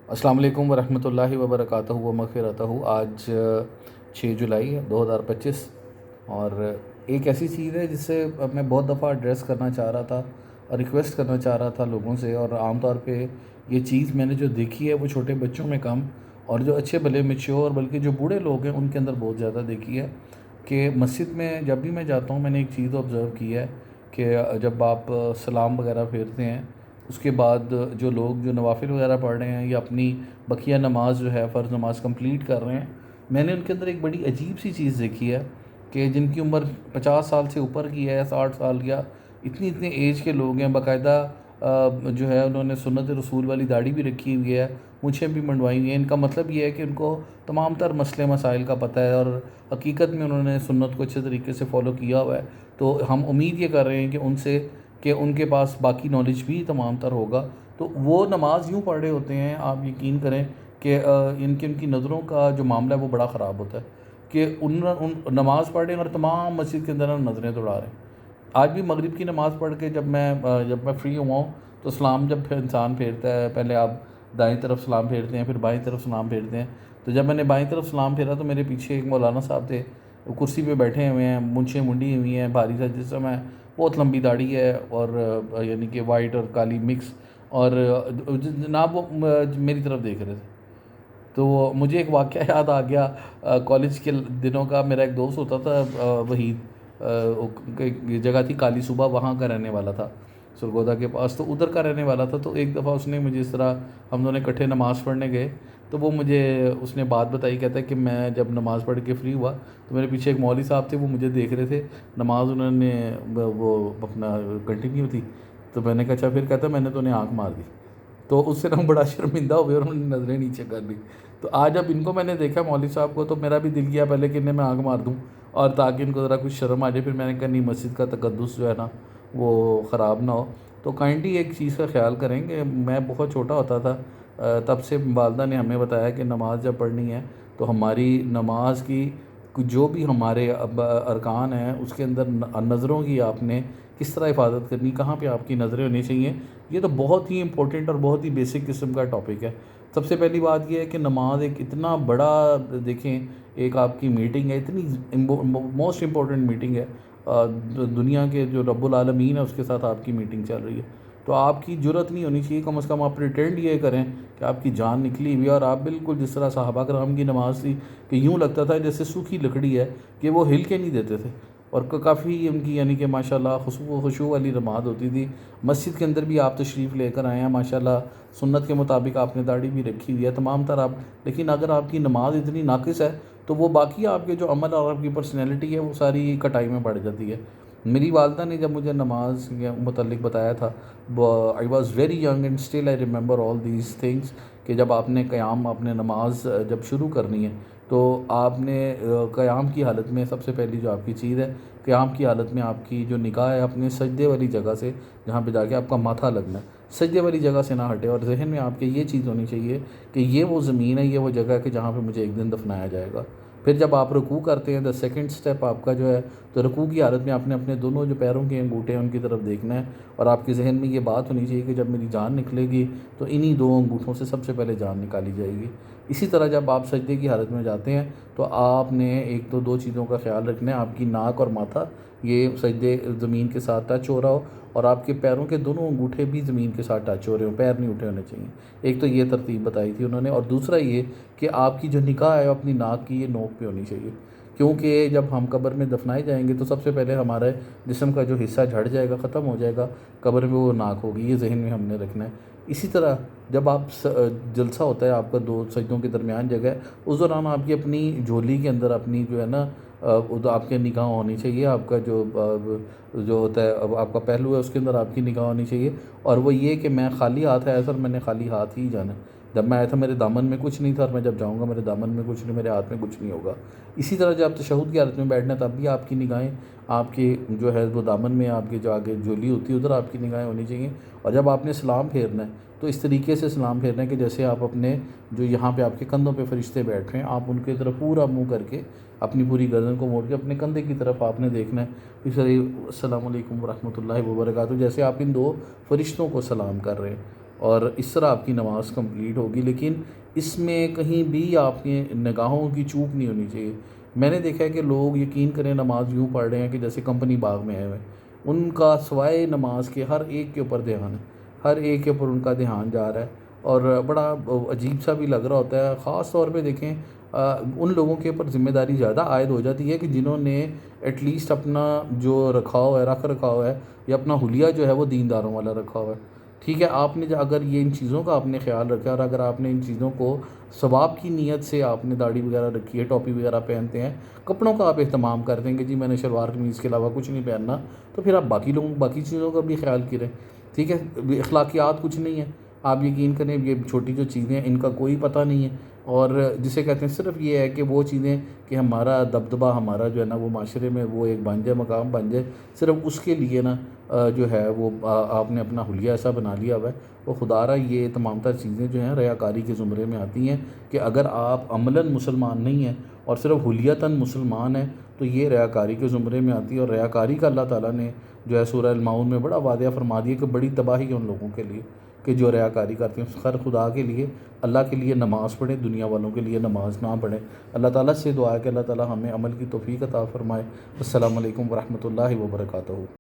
अस्सलाम वालेकुम वरहमतुल्लाहि वबरकातुहू व मग़फ़िरतहू। आज 6 जुलाई 2025 और एक ऐसी चीज़ है जिससे मैं बहुत दफ़ा एड्रेस करना चाह रहा था और रिक्वेस्ट करना चाह रहा था लोगों से। और आम तौर पे ये चीज़ मैंने जो देखी है वो छोटे बच्चों में कम और जो अच्छे भले मैच्योर बल्कि जो बूढ़े लोग हैं उनके अंदर बहुत ज़्यादा देखी है कि मस्जिद में जब भी मैं जाता हूँ मैंने एक चीज़ ऑब्ज़र्व की है कि जब आप सलाम वगैरह फेरते हैं उसके बाद जो लोग जो नवाफिल वगैरह पढ़ रहे हैं या अपनी बकिया नमाज जो है फ़र्ज़ नमाज कंप्लीट कर रहे हैं, मैंने उनके अंदर एक बड़ी अजीब सी चीज़ देखी है कि जिनकी उम्र 50 साल से ऊपर की है, 60 साल या इतनी इतने एज के लोग हैं, बाकायदा जो है उन्होंने सुन्नत रसूल वाली दाढ़ी भी रखी हुई है, मूंछें भी मंडवाई हुई हैं। इनका मतलब ये है कि उनको तमाम तर मसले मसाइल का पता है और हकीकत में उन्होंने सुन्नत को अच्छे तरीके से फ़ॉलो किया हुआ है। तो हम उम्मीद ये कर रहे हैं कि उनसे कि उनके पास बाकी नॉलेज भी तमाम तर होगा। तो वो नमाज यूँ पढ़ रहे होते हैं, आप यकीन करें कि इनकी उनकी नज़रों का जो मामला है वो बड़ा ख़राब होता है कि उन नमाज़ पढ़ रहे हैं और तमाम मस्जिद के अंदर ना नज़रें दौड़ा रहे हैं। आज भी मगरिब की नमाज़ पढ़ के जब मैं फ़्री हुआ हूँ तो सलाम जब फिर इंसान फेरता है, पहले आप दाईं तरफ सलाम फेरते हैं, फिर बाईं तरफ सलाम फेरते हैं। तो जब मैंने बाईं तरफ सलाम फेरा तो मेरे पीछे एक मौलाना साहब थे, वो कुर्सी पे बैठे हुए हैं, मूंछें मुंडी हुई हैं भारी सा जिस्म है, बहुत लंबी दाढ़ी है और यानी कि वाइट और काली मिक्स। और जनाब वो मेरी तरफ देख रहे थे। तो मुझे एक वाक़या याद आ गया कॉलेज के दिनों का। मेरा एक दोस्त होता था वहीद, एक जगह थी काली सूबा, वहाँ का रहने वाला था, सरगोदा के पास, तो उधर का रहने वाला था। तो एक दफ़ा उसने मुझे इस तरह, हम दोनों इकट्ठे नमाज़ पढ़ने गए, तो वो मुझे उसने बात बताई, कहता है कि मैं जब नमाज़ पढ़ के फ्री हुआ तो मेरे पीछे एक मौलवी साहब थे, वो मुझे देख रहे थे, नमाज उन्होंने वो अपना कंटिन्यू थी। तो मैंने कहा अच्छा फिर? कहता मैंने तो उन्हें आँख मार दी। तो उससे ना बड़ा शर्मिंदा हो गया और उन्होंने नज़रें नीचे कर ली। तो आज जब इनको मैंने देखा मौलवी साहब को तो मेरा भी दिल किया पहले कि इन्हें मैं आँख मार दूँ और ताकि इनको ज़रा कुछ शर्म आ जाए। फिर मैंने कहा नहीं, मस्जिद का तकद्दुस जो है ना वो ख़राब ना हो। तो काइंडली एक चीज़ का ख़्याल करें कि मैं बहुत छोटा होता था, तब से वालिदा ने हमें बताया कि नमाज़ जब पढ़नी है तो हमारी नमाज की जो भी हमारे अब अरकान हैं उसके अंदर नज़रों की आपने किस तरह हिफाजत करनी, कहाँ पे आपकी नज़रें होनी चाहिए, ये तो बहुत ही इम्पोर्टेंट और बहुत ही बेसिक किस्म का टॉपिक है। सबसे पहली बात ये है कि नमाज एक इतना बड़ा, देखें, एक आपकी मीटिंग है, इतनी मोस्ट इम्पोर्टेंट मीटिंग है, दुनिया के जो रब्बुल आलमीन है उसके साथ आपकी मीटिंग चल रही है। तो आपकी जुर्रत नहीं होनी चाहिए, कम से कम आप प्रिटेंड ये करें कि आपकी जान निकली हुई है और आप बिल्कुल जिस तरह सहाबा कराम की नमाज थी कि यूँ लगता था जैसे सूखी लकड़ी है, कि वो हिल के नहीं देते थे। और काफ़ी उनकी यानी कि माशाल्लाह खुशू वाली नमाज होती थी। मस्जिद के अंदर भी आप तशरीफ़ लेकर आए हैं माशाल्लाह, सुन्नत के मुताबिक आपने दाढ़ी भी रखी हुई है तमाम तर आप। लेकिन अगर आपकी नमाज इतनी नाक़िस है तो वो बाकी आपके जो अमल और आपकी पर्सनैलिटी है वो सारी कटाई में पड़ जाती है। मेरी वालिदा ने जब मुझे नमाज के मुतल्लिक़ बताया था, I was very young and still I remember all these things, कि जब आपने क़याम, आपने नमाज जब शुरू करनी है तो आपने क़याम की हालत में सबसे पहली जो आपकी चीज़ है, क़याम की हालत में आपकी जो निगाह है अपने सजदे वाली जगह से, जहाँ पे जाके आपका माथा लगना है, सजदे वाली जगह से ना हटे और ज़हन में आपके ये चीज़ होनी चाहिए कि ये वो ज़मीन है, ये वो जगह है कि जहाँ पे मुझे एक दिन दफनाया जाएगा। फिर जब आप रुकू करते हैं, द सेकंड स्टेप आपका जो है, तो रुकू की हालत में आपने अपने दोनों जो पैरों के अंगूठे हैं उनकी तरफ देखना है और आपके ज़हन में ये बात होनी चाहिए कि जब मेरी जान निकलेगी तो इन्हीं दो अंगूठों से सबसे पहले जान निकाली जाएगी। इसी तरह जब आप सजदे की हालत में जाते हैं तो आपने एक तो दो चीज़ों का ख्याल रखना है, आपकी नाक और माथा ये सजदे ज़मीन के साथ टच हो रहा हो और आपके पैरों के दोनों अंगूठे भी ज़मीन के साथ टच हो रहे हो, पैर नहीं उठे होने चाहिए। एक तो ये तरतीब बताई थी उन्होंने और दूसरा ये कि आपकी जो निगाह है अपनी नाक की ये नोक पे होनी चाहिए, क्योंकि जब हम कब्र में दफनाए जाएंगे तो सबसे पहले हमारे जिस्म का जो हिस्सा झड़ जाएगा, ख़त्म हो जाएगा, कब्र में वो नाक होगी, ये जहन में हमने रखना है। इसी तरह जब आप जलसा होता है आपका दो सजदों के दरमियान जगह है, उस दौरान आपकी अपनी झोली के अंदर अपनी जो है ना उधर आपके निगाह होनी चाहिए, आपका जो होता है अब आपका पहलू है उसके अंदर आपकी निगाह होनी चाहिए। और वो ये कि मैं खाली हाथ आया था और मैंने खाली हाथ ही जाना है। जब मैं आया था मेरे दामन में कुछ नहीं था और मैं जब जाऊँगा मेरे दामन में कुछ नहीं, मेरे हाथ में कुछ नहीं होगा। इसी तरह जब आप तशहुद की हालत में बैठना तब भी आपकी निगाहें आपके जो है वो दामन में, आपके जो आगे झोली होती है उधर आपकी निगाहें होनी चाहिए। और जब आपने सलाम फेरना है तो इस तरीके से सलाम फेरना है कि जैसे आप अपने जो यहाँ पे आपके कंधों पे फरिश्ते बैठ रहे हैं, आप उनकी तरफ पूरा मुँह करके अपनी पूरी गर्दन को मोड़ के अपने कंधे की तरफ आपने देखना है। इस तरह अस्सलामु अलैकुम वरहमतुल्लाहि वबरकातुहू, जैसे आप इन दो फरिश्तों को सलाम कर रहे हैं। और इस तरह आपकी नमाज़ कंप्लीट होगी। लेकिन इसमें कहीं भी आपकी निगाहों की चूक नहीं होनी चाहिए। मैंने देखा है कि लोग यकीन करें नमाज़ यूँ पढ़ रहे हैं कि जैसे कंपनी बाग में आए हुए हैं। उनका सिवाय नमाज के हर एक के ऊपर ध्यान है, हर एक के ऊपर उनका ध्यान जा रहा है और बड़ा अजीब सा भी लग रहा होता है। ख़ास तौर पे देखें उन लोगों के ऊपर ज़िम्मेदारी ज़्यादा आयद हो जाती है कि जिन्होंने एटलीस्ट अपना जो रखाव है, रख रखाव है या अपना हुलिया जो है वो दीनदारों वाला रखा हुआ है। ठीक है, आपने अगर ये इन चीज़ों का आपने ख़्याल रखा और अगर आपने इन चीज़ों को सवाब की नीयत से आपने दाढ़ी वगैरह रखी है, टोपी वगैरह पहनते हैं, कपड़ों का आप एहतमाम करते हैं कि जी मैंने शलवार कमीज़ के अलावा कुछ नहीं पहनना, तो फिर आप बाकी लोगों बाकी चीज़ों का भी ख्याल करें। ठीक है, अखलाकियात कुछ नहीं है। आप यकीन करें ये छोटी जो चीज़ें हैं इनका कोई पता नहीं है और जिसे कहते हैं सिर्फ़ ये है कि वो चीज़ें कि हमारा दबदबा हमारा जो है ना वो माशरे में वो एक बन जाए, मकाम बन जाए, सिर्फ़ उसके लिए ना जो है वो आपने अपना हुलिया ऐसा बना लिया हुआ है। वो खुदारा ये तमाम तर चीज़ें जो हैं रियाकारी के ज़ुमरे में आती हैं कि अगर आप अमलन मुसलमान नहीं हैं और सिर्फ़ हुलियतन मुसलमान हैं तो ये रियाकारी के ज़ुमरे में आती है। और रियाकारी का अल्लाह ताला ने जो है सूरह अल माऊन में बड़ा वाक़या फरमा दिया कि बड़ी तबाही है उन लोगों के लिए कि जो रियाकारी करते हैं। खैर खुदा के लिए, अल्लाह के लिए नमाज़ पढ़ें, दुनिया वालों के लिए नमाज़ ना पढ़ें। अल्लाह ताला से दुआ है कि अल्लाह ताला हमें अमल की तौफ़ीक़ अता फ़रमाए। अस्सलामु अलैकुम व रहमतुल्लाहि व बरकातहू।